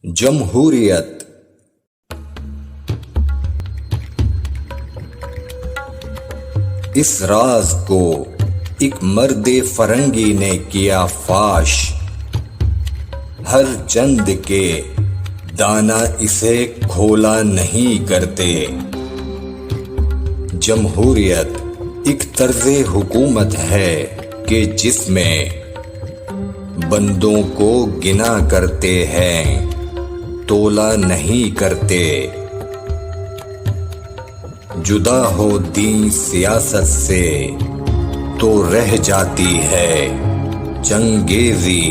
जमहूरियत। इस राज को एक मर्दे फरंगी ने किया फाश, हर चंद के दाना इसे खोला नहीं करते। जमहूरियत एक तर्ज़े हुकूमत है कि जिसमें बंदों को गिना करते हैं, तोला नहीं करते। जुदा हो दीन सियासत से तो रह जाती है चंगेज़ी।